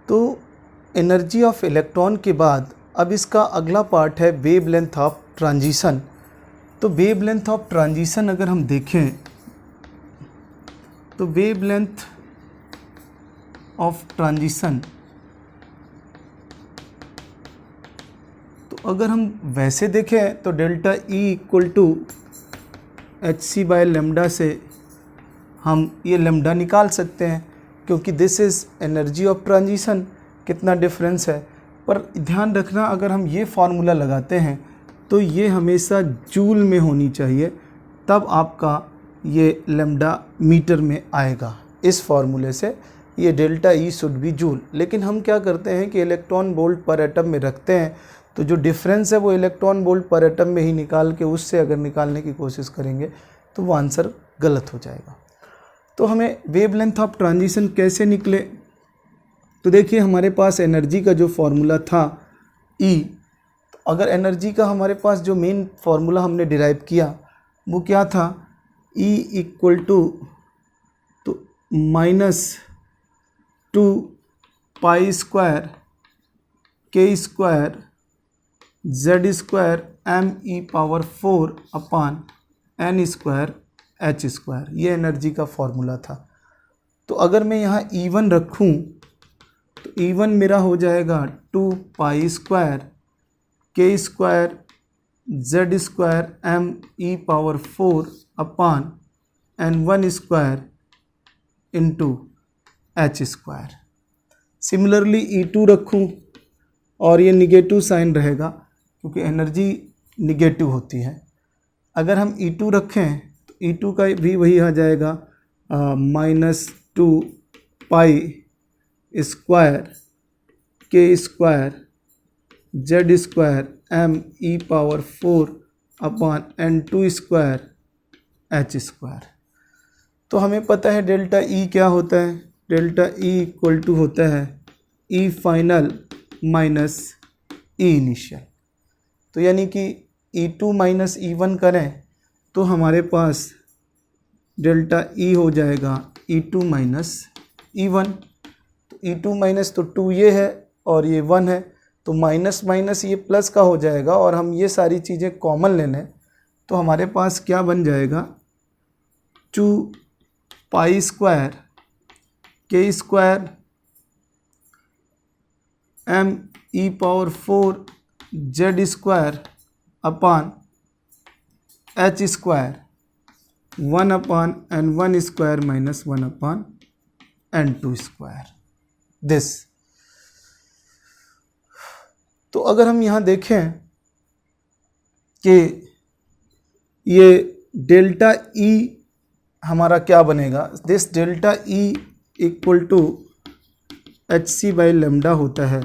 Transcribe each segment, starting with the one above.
तो energy of electron के बाद अब इसका अगला पार्ट है वेवलेंथ ऑफ ट्रांजिशन। तो वेवलेंथ ऑफ ट्रांजिशन अगर हम देखें तो वेवलेंथ ऑफ ट्रांजिशन, तो अगर हम वैसे देखें तो delta E equal to H C by lambda से हम ये लेमडा निकाल सकते हैं, क्योंकि this is energy of transition. कितना डिफरेंस है, पर ध्यान रखना अगर हम ये फार्मूला लगाते हैं तो ये हमेशा जूल में होनी चाहिए, तब आपका ये लेमडा मीटर में आएगा। इस फार्मूले से ये delta E should be joule. लेकिन हम क्या करते हैं कि इलेक्ट्रॉन वोल्ट पर एटम में रखते हैं, तो जो डिफरेंस है वो इलेक्ट्रॉन वोल्ट पर एटम में ही निकाल के उससे अगर निकालने की कोशिश करेंगे तो वो आंसर गलत हो जाएगा। तो हमें वेवलेंथ ऑफ ट्रांजिशन कैसे निकले, तो देखिए हमारे पास एनर्जी का जो फार्मूला था E, तो अगर एनर्जी का हमारे पास जो मेन फार्मूला हमने डिराइव किया वो क्या था, E इक्वल टू तो -2 pi square K square Z square M E power 4 upon N square H square, ये एनर्जी का फॉर्मूला था। तो अगर मैं यहाँ E1 रखूँ तो E1 मेरा हो जाएगा 2 pi square K square Z square M E power 4 upon N 1 square into H square. Similarly E2 रखूँ और ये निगेटिव साइन रहेगा क्योंकि एनर्जी निगेटिव होती है। अगर हम E2 रखें तो E2 का भी वही आ जाएगा -2 pi square K square Z square M E power 4 upon N 2 square H square. तो हमें पता है डेल्टा ई क्या होता है, डेल्टा ई इक्वल टू होता है ई फाइनल माइनस ई इनिशियल। तो यानी कि E2 माइनस E1 करें तो हमारे पास डेल्टा ई हो जाएगा E2 माइनस E1। तो E2 माइनस तो 2 ये है और ये 1 है, तो माइनस माइनस ये प्लस का हो जाएगा और हम ये सारी चीज़ें कॉमन ले लें तो हमारे पास क्या बन जाएगा, 2 pi square K square M E power 4 Z square upon H square 1 upon N 1 square minus 1 upon N 2 square this. तो अगर हम यहाँ देखें कि ये डेल्टा ई हमारा क्या बनेगा, this delta E equal to H C by lambda होता है।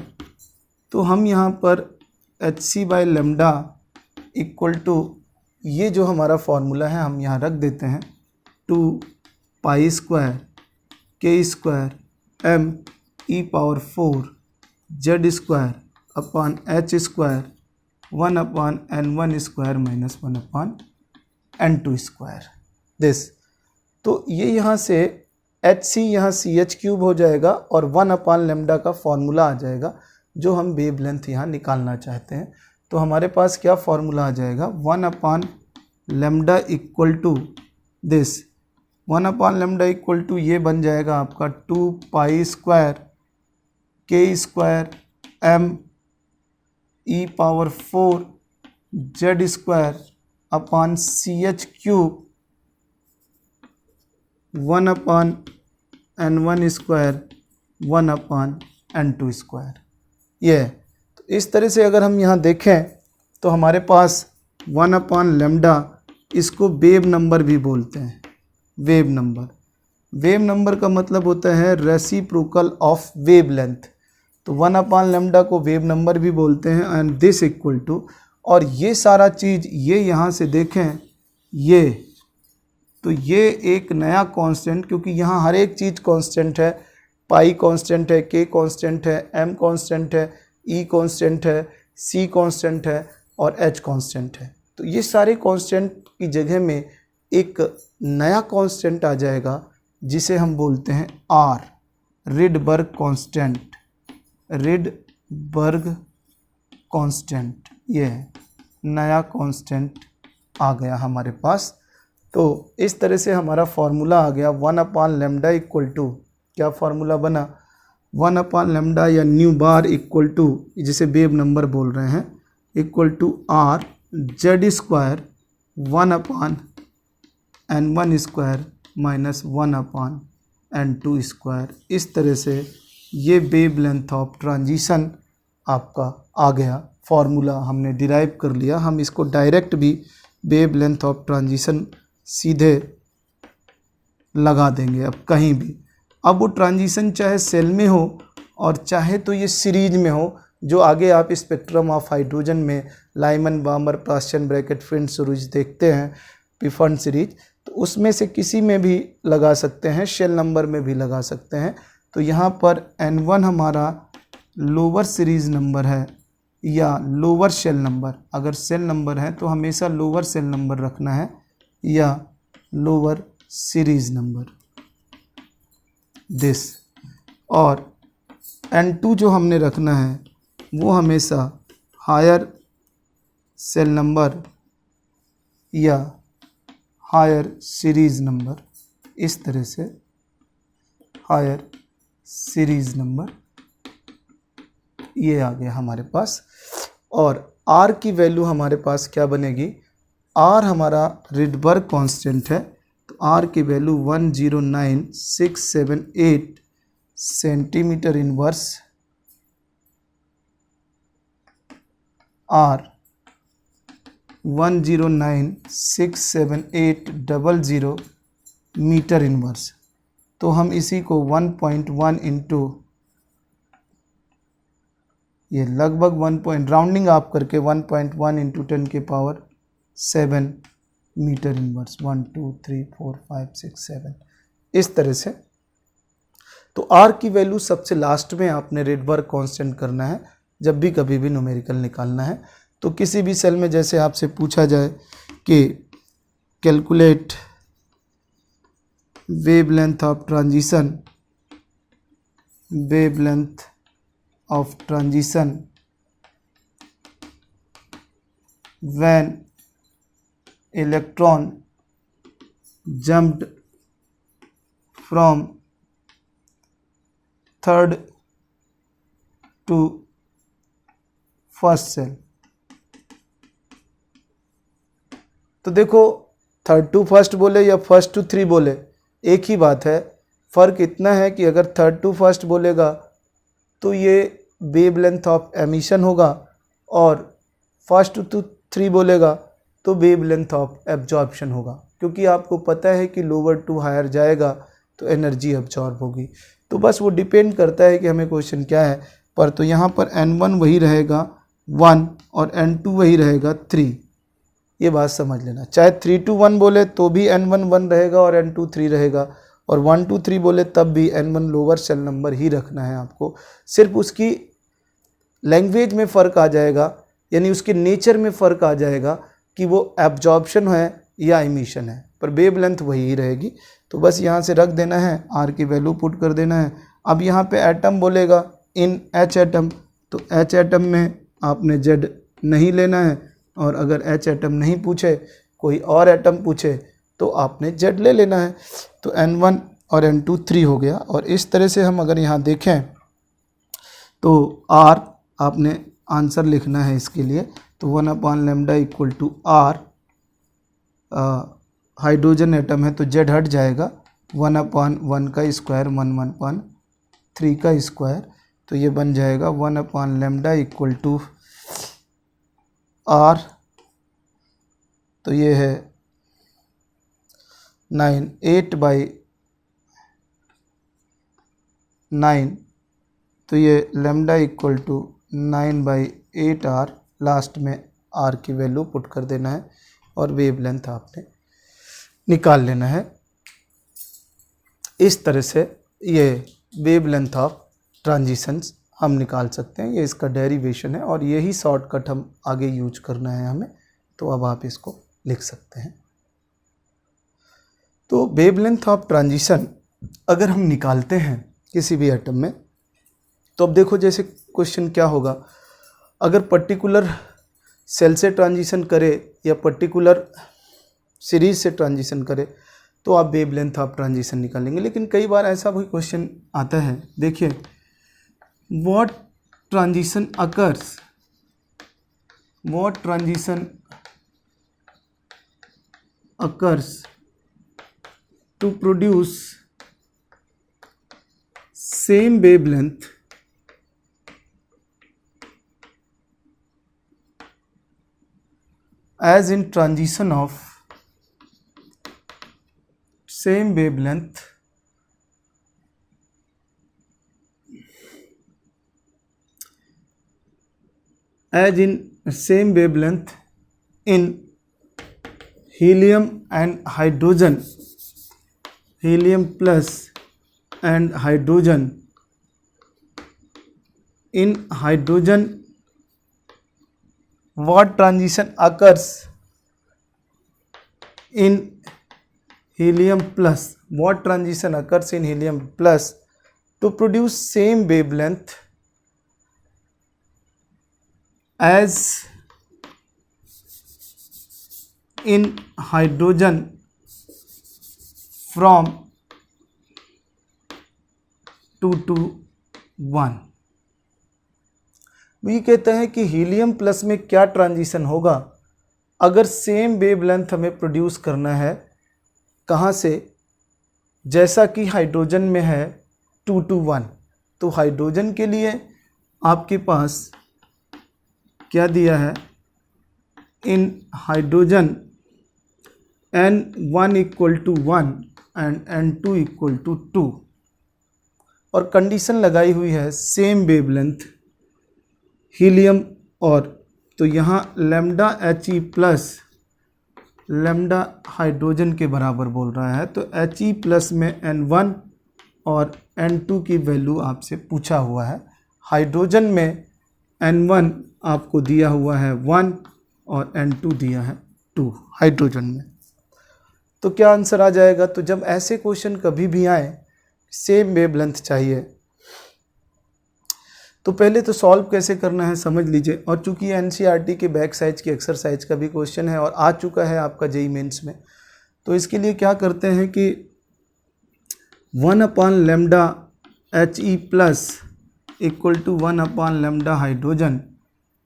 तो हम यहाँ पर H C by lambda equal to ये जो हमारा फॉर्मूला है हम यहाँ रख देते हैं, 2 pi square K square M E power 4 Z square upon H square 1 upon N 1 square minus 1 upon N 2 square this. तो ये यहाँ से एच सी यहाँ सी एच क्यूब हो जाएगा और 1 अपॉन लेमडा का फॉर्मूला आ जाएगा जो हम वेवलेंथ यहाँ निकालना चाहते हैं। तो हमारे पास क्या फॉर्मूला आ जाएगा, 1 upon lambda equal to this, 1 upon lambda equal to ये बन जाएगा आपका 2 pi square K square M E power 4 Z square upon C H cube 1 upon N 1 square 1 upon N 2 square. ये तो इस तरह से अगर हम यहाँ देखें तो हमारे पास 1 अपॉन लेमडा, इसको वेव नंबर भी बोलते हैं, वेव नंबर। वेव नंबर का मतलब होता है रेसिप्रोकल ऑफ वेवलेंथ। तो 1 अपॉन लेमडा को वेव नंबर भी बोलते हैं एंड दिस इक्वल टू, और ये सारा चीज़ ये यहाँ से देखें ये, तो ये एक नया कांस्टेंट, क्योंकि यहाँ हर एक चीज़ कांस्टेंट है, पाई कांस्टेंट है, के कांस्टेंट है, एम कांस्टेंट है, ई कांस्टेंट है, सी कांस्टेंट है और एच कांस्टेंट है। तो ये सारे कांस्टेंट की जगह में एक नया कांस्टेंट आ जाएगा जिसे हम बोलते हैं R, Rydberg constant. Rydberg constant, ये है नया कांस्टेंट आ गया हमारे पास। तो इस तरह से हमारा फॉर्मूला आ गया 1/λ इक्वल टू, क्या फॉर्मूला बना, 1/λ या न्यू बार इक्वल टू, जिसे वेव नंबर बोल रहे हैं, equal to R Z square 1/n1 square minus 1/n2 square. इस तरह से ये वेव लेंथ ऑफ ट्रांजिशन आपका आ गया, फॉर्मूला हमने डिराइव कर लिया। हम इसको डायरेक्ट भी वेव लेंथ ऑफ ट्रांजिशन सीधे लगा देंगे अब कहीं भी। अब वो ट्रांजिशन चाहे सेल में हो और चाहे तो ये सीरीज में हो, जो आगे आप स्पेक्ट्रम ऑफ हाइड्रोजन में लाइमन बामर प्रास्चन ब्रैकेट फिन सीरीज देखते हैं, पिफन सीरीज, तो उसमें से किसी में भी लगा सकते हैं, शेल नंबर में भी लगा सकते हैं। तो यहाँ पर N1 हमारा लोअर सीरीज नंबर है या लोअर शेल नंबर, अगर सेल नंबर है तो हमेशा लोअर सेल नंबर रखना है या लोअर सीरीज नंबर दिस, और N2 जो हमने रखना है वो हमेशा हायर सेल नंबर या हायर सीरीज नंबर, इस तरह से हायर सीरीज नंबर ये आ गया हमारे पास। और R की वैल्यू हमारे पास क्या बनेगी, R हमारा रिडबर्ग कांस्टेंट है, तो R की value 109,678 centimetre inverse R 109,67800 metre inverse. तो हम इसी को 1.1 इंटू, ये लगभग 1 राउंडिंग आप करके 1.1 इंटू 10 के पावर 7 मीटर इनवर्स, 1 2 3 4 5 6 7 इस तरह से। तो R की वैल्यू सबसे लास्ट में आपने रिडबर्ग कांस्टेंट करना है जब भी कभी भी न्यूमेरिकल निकालना है। तो किसी भी सेल में जैसे आपसे पूछा जाए कि calculate wavelength of transition, wavelength of transition when electron jumped from third to first cell, तो देखो थर्ड टू फर्स्ट बोले या फर्स्ट टू थ्री बोले एक ही बात है। फ़र्क इतना है कि अगर थर्ड टू फर्स्ट बोलेगा तो ये वेवलेंथ ऑफ एमिशन होगा, और फर्स्ट टू थ्री बोलेगा तो वेवलेंथ ऑफ एब्जॉर्प्शन होगा, क्योंकि आपको पता है कि लोअर टू हायर जाएगा तो एनर्जी एब्जॉर्ब होगी। तो बस वो डिपेंड करता है कि हमें क्वेश्चन क्या है। पर तो यहाँ पर N1 वही रहेगा 1 और N2 वही रहेगा 3, ये बात समझ लेना। चाहे 3 to 1 बोले तो भी N1 1 रहेगा और N2 3 रहेगा, और 1 to 3 बोले तब भी N1 लोअर सेल नंबर ही रखना है आपको। सिर्फ उसकी लैंग्वेज में फ़र्क आ जाएगा, यानी उसके नेचर में फ़र्क आ जाएगा कि वो एब्जॉर्प्शन है या इमिशन है, पर वेवलेंथ वही ही रहेगी। तो बस यहाँ से रख देना है, R की वैल्यू पुट कर देना है। अब यहाँ पे एटम बोलेगा इन H एटम, तो H एटम में आपने Z नहीं लेना है, और अगर H एटम नहीं पूछे, कोई और एटम पूछे तो आपने Z ले लेना है। तो N1 और N2 3 हो गया। और इस तरह से हम अगर यहाँ देखें तो R आपने आंसर लिखना है इसके लिए, तो 1/λ equal to R, hydrogen atom है तो Z हट जाएगा, 1/1 का स्क्वायर 1/3 का स्क्वायर, तो ये बन जाएगा 1/λ इक्वल टू R, तो ये है 9 8/9, तो ये lambda equal to 9/8R, last में R की वैल्यू पुट कर देना है और वेवलेंथ आपने निकाल लेना है। इस तरह से ये वेवलेंथ ऑफ ट्रांजिशंस हम निकाल सकते हैं, ये इसका डेरिवेशन है और यही शॉर्टकट हम आगे यूज करना है हमें। तो अब आप इसको लिख सकते हैं। तो वेवलेंथ ऑफ ट्रांजिशन अगर हम निकालते हैं किसी भी एटम में, तो अब देखो जैसे क्वेश्चन क्या होगा, अगर पर्टिकुलर सेल से ट्रांजिशन करे या पर्टिकुलर सीरीज से ट्रांजिशन करे तो आप वेवलेंथ ऑफ ट्रांजिशन निकालेंगे। लेकिन कई बार ऐसा भी क्वेश्चन आता है, देखिए what transition occurs to produce same wavelength as in transition of same wavelength in helium and hydrogen, helium plus and hydrogen, in hydrogen what transition occurs in helium plus, what transition occurs in helium plus to produce same wavelength as in hydrogen from 2 to 1। ये कहते हैं कि helium plus में क्या transition होगा अगर same wavelength हमें produce करना है, कहाँ से, जैसा कि हाइड्रोजन में है 2 to 1। तो हाइड्रोजन के लिए आपके पास क्या दिया है, in hydrogen N1 equal to 1 and N2 equal to 2 और कंडीशन लगाई हुई है सेम वेवलेंथ हीलियम और, तो यहाँ lambda He plus lambda hydrogen के बराबर बोल रहा है, तो He प्लस में N1 और N2 की वैल्यू आपसे पूछा हुआ है। हाइड्रोजन में N1 आपको दिया हुआ है 1 और N2 दिया है 2 हाइड्रोजन में। तो क्या आंसर आ जाएगा, तो जब ऐसे क्वेश्चन कभी भी आए सेम वेवलेंथ चाहिए तो पहले तो सॉल्व कैसे करना है समझ लीजिए। और चूंकि एनसीईआरटी के बैक साइज की एक्सरसाइज का भी क्वेश्चन है और आ चुका है आपका जेईई मेंस में, तो इसके लिए क्या करते हैं कि 1 upon lambda He plus equal to 1 upon lambda hydrogen,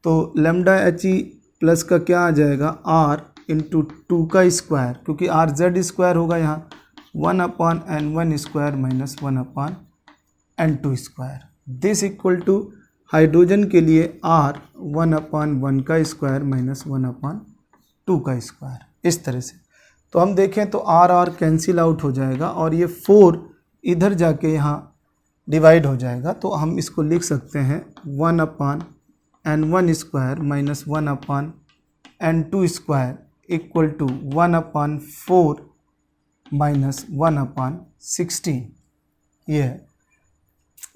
तो लैम्डा He प्लस का क्या आ जाएगा R इंटू 2 का स्क्वायर, क्योंकि RZ स्क्वायर होगा यहाँ 1 upon N1 square minus 1 upon N2 square, this equal to hydrogen के लिए R 1 अपॉन 1 का स्क्वायर माइनस 1 अपॉन 2 का स्क्वायर, इस तरह से। तो हम देखें तो R कैंसिल आउट हो जाएगा और ये 4 इधर जाके यहाँ डिवाइड हो जाएगा, तो हम इसको लिख सकते हैं 1 upon N1 square minus 1 upon N2 square equal to 1 upon 4 minus 1 upon 16। ये है,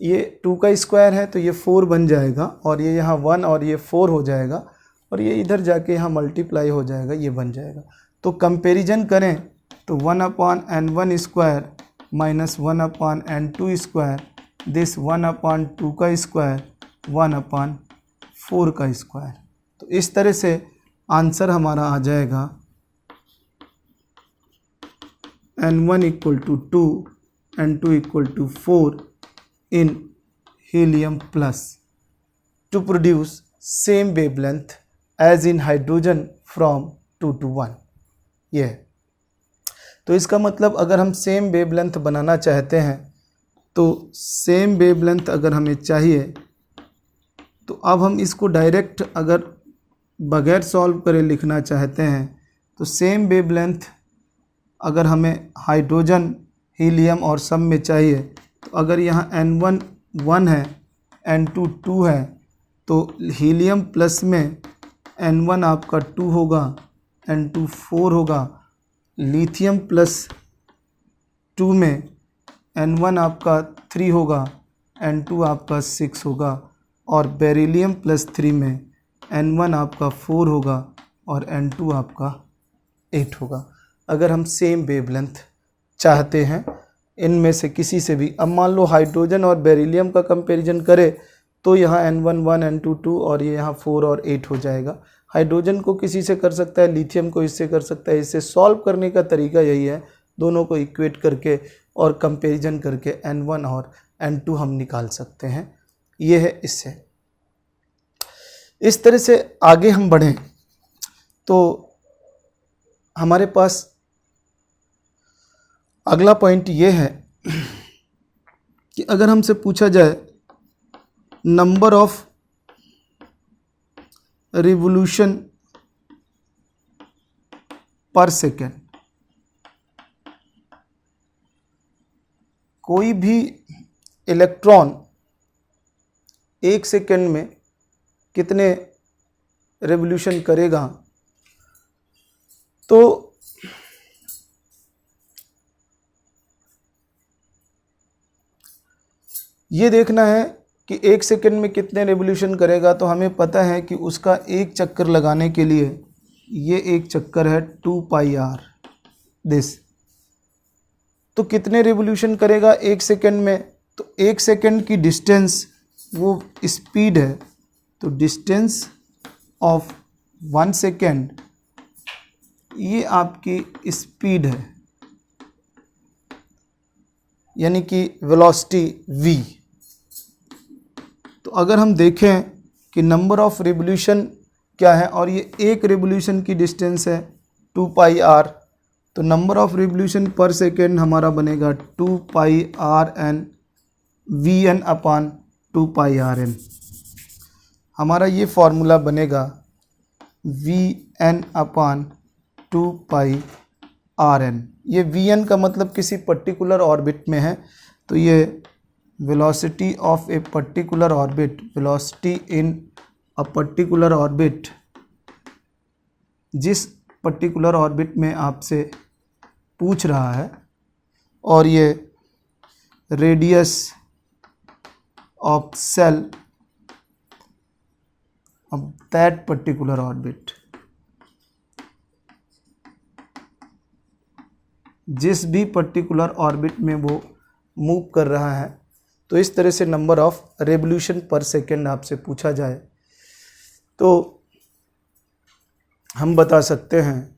ये 2 का स्क्वायर है तो ये 4 बन जाएगा और ये यहाँ 1 और ये 4 हो जाएगा और ये इधर जाके यहाँ मल्टीप्लाई हो जाएगा, ये बन जाएगा। तो कंपैरिजन करें तो 1 upon N1 square minus 1 upon N2 square, this 1 upon 2 का स्क्वायर 1 अपॉन 4 का स्क्वायर। तो इस तरह से आंसर हमारा आ जाएगा N1 equal to 2 N2 equal to 4 in helium plus to produce same wavelength as in hydrogen from 2 to 1। ये है, तो इसका मतलब अगर हम सेम वेवलेंथ बनाना चाहते हैं तो सेम वेवलेंथ अगर हमें चाहिए तो अब हम इसको डायरेक्ट अगर बगैर सॉल्व करे लिखना चाहते हैं तो सेम वेवलेंथ अगर हमें हाइड्रोजन हीलियम और सब में चाहिए तो अगर यहाँ N1 1 है N2 2 है तो हीलियम प्लस में N1 आपका 2 होगा N2 4 होगा, लिथियम प्लस 2 में N1 आपका 3 होगा N2 आपका 6 होगा और बेरिलियम प्लस 3 में N1 आपका 4 होगा और N2 आपका 8 होगा। अगर हम सेम वेवलेंथ चाहते हैं इनमें से किसी से भी। अब मान लो हाइड्रोजन और बेरिलियम का कंपैरिजन करें तो यहाँ N1 1 N2 2 और ये यहाँ 4 और 8 हो जाएगा। हाइड्रोजन को किसी से कर सकता है, लिथियम को इससे कर सकता है। इससे सॉल्व करने का तरीका यही है, दोनों को इक्वेट करके और कंपैरिजन करके N1 और N2 हम निकाल सकते हैं। ये है इससे। इस तरह से आगे हम बढ़ें तो हमारे पास अगला पॉइंट ये है कि अगर हमसे पूछा जाए नंबर ऑफ रिवोल्यूशन पर सेकेंड, कोई भी इलेक्ट्रॉन एक सेकेंड में कितने रिवोल्यूशन करेगा, तो ये देखना है कि एक सेकेंड में कितने रिवोल्यूशन करेगा। तो हमें पता है कि उसका एक चक्कर लगाने के लिए ये एक चक्कर है 2 पाई आर दिस। तो कितने रिवोल्यूशन करेगा एक सेकेंड में, तो एक सेकेंड की डिस्टेंस वो स्पीड है, तो डिस्टेंस ऑफ 1 सेकेंड ये आपकी स्पीड है, यानी कि वेलोसिटी v। तो अगर हम देखें कि नंबर ऑफ रिवोल्यूशन क्या है और ये एक रिवोल्यूशन की डिस्टेंस है 2 पाई आर, तो नंबर ऑफ रिवोल्यूशन पर सेकेंड हमारा बनेगा 2 pi r n v n upon 2 pi r n. हमारा ये फॉर्मूला बनेगा v n upon 2 pi r n. ये वी एन का मतलब किसी पर्टिकुलर ऑर्बिट में है, तो ये velocity of a particular orbit, velocity in a particular orbit, जिस पर्टिकुलर ऑर्बिट में आपसे पूछ रहा है, और ये radius of cell of that particular orbit, जिस भी पर्टिकुलर ऑर्बिट में वो मूव कर रहा है। तो इस तरह से नंबर ऑफ रेवोल्यूशन पर सेकेंड आपसे पूछा जाए तो हम बता सकते हैं।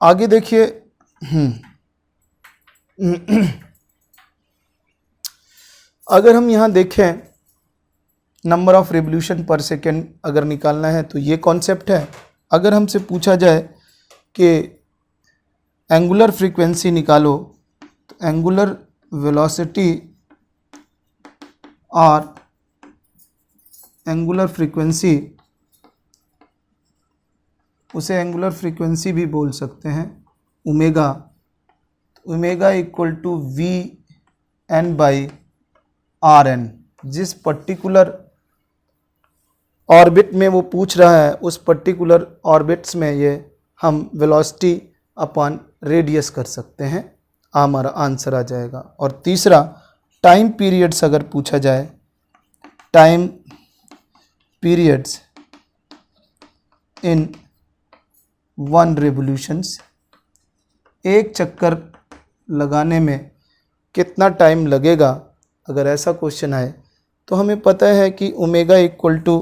आगे देखिए, अगर हम यहाँ देखें नंबर ऑफ रेवोल्यूशन पर सेकेंड अगर निकालना है तो ये कॉन्सेप्ट है। अगर हमसे पूछा जाए कि एंगुलर फ्रीक्वेंसी निकालो, तो एंगुलर वेलोसिटी और एंगुलर फ्रीक्वेंसी, उसे एंगुलर फ्रीक्वेंसी भी बोल सकते हैं omega. Omega equal to V N by R N. जिस पर्टिकुलर ऑर्बिट में वो पूछ रहा है उस पर्टिकुलर ऑर्बिट्स में ये हम वेलोसिटी अपॉन रेडियस कर सकते हैं, हमारा आंसर आ जाएगा। और तीसरा, टाइम पीरियड्स अगर पूछा जाए, टाइम पीरियड्स इन 1 रिवोल्यूशंस, एक चक्कर लगाने में कितना टाइम लगेगा, अगर ऐसा क्वेश्चन आए तो हमें पता है कि omega equal to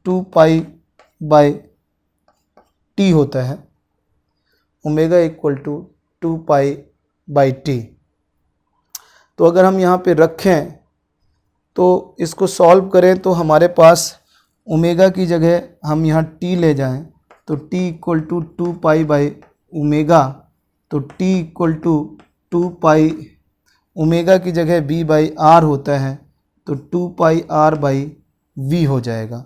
2 pi by T होता है। Omega equal to 2 pi by T. तो अगर हम यहाँ पे रखें तो इसको सॉल्व करें तो हमारे पास ओमेगा की जगह हम यहाँ टी ले जाएं तो t equal to 2 pi by omega, तो t equal to 2 pi, omega की जगह बी बाई आर होता है तो 2 पाई आर बाई वी हो जाएगा।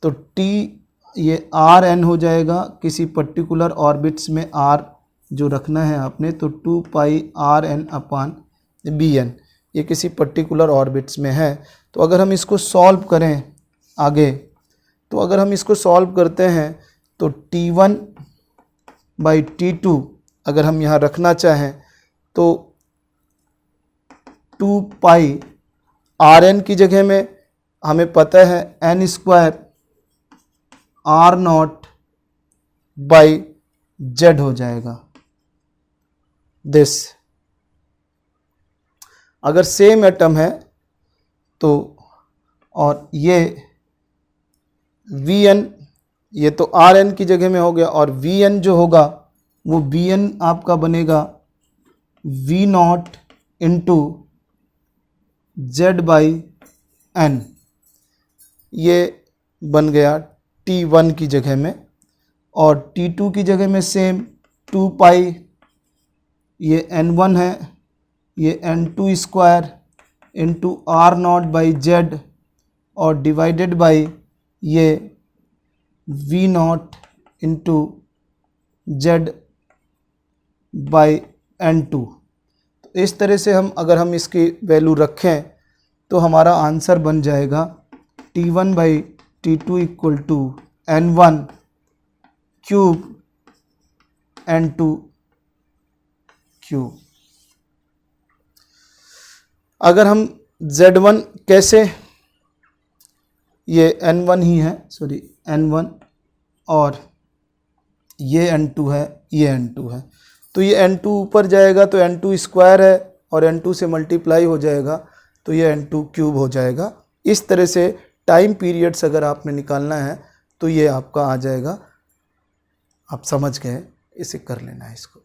तो टी ये आर एन हो जाएगा, किसी पर्टिकुलर ऑर्बिट्स में आर जो रखना है आपने, तो 2 pi r n upon v n, ये किसी पर्टिकुलर ऑर्बिट्स में है। तो अगर हम इसको सॉल्व करें आगे, तो अगर हम इसको सॉल्व करते हैं तो T1 बाई T2 अगर हम यहाँ रखना चाहें तो 2 पाई आर एन की जगह में हमें पता है n square R nought by Z हो जाएगा दिस। अगर सेम एटम है तो, और ये Vn, ये तो Rn की जगह में हो गया, और Vn जो होगा वो Vn आपका बनेगा V not into Z by N। ये बन गया T1 की जगह में, और T2 की जगह में सेम 2 पाई, ये N1 है, ये N2 square into R not by Z, और डिवाइडेड बाई ये V not into Z by N2। तो इस तरह से अगर हम इसकी वैल्यू रखें तो हमारा आंसर बन जाएगा T1 by T2 equal to N1 cube N2 cube. अगर हम Z1 कैसे, ये N1 ही है, सॉरी N1, और ये N2 है, ये N2 है, तो ये N2 ऊपर जाएगा तो N2 स्क्वायर है, और N2 से मल्टीप्लाई हो जाएगा तो ये N2 क्यूब हो जाएगा। इस तरह से टाइम पीरियड्स अगर आपने निकालना है तो ये आपका आ जाएगा। आप समझ गए, इसे कर लेना है इसको।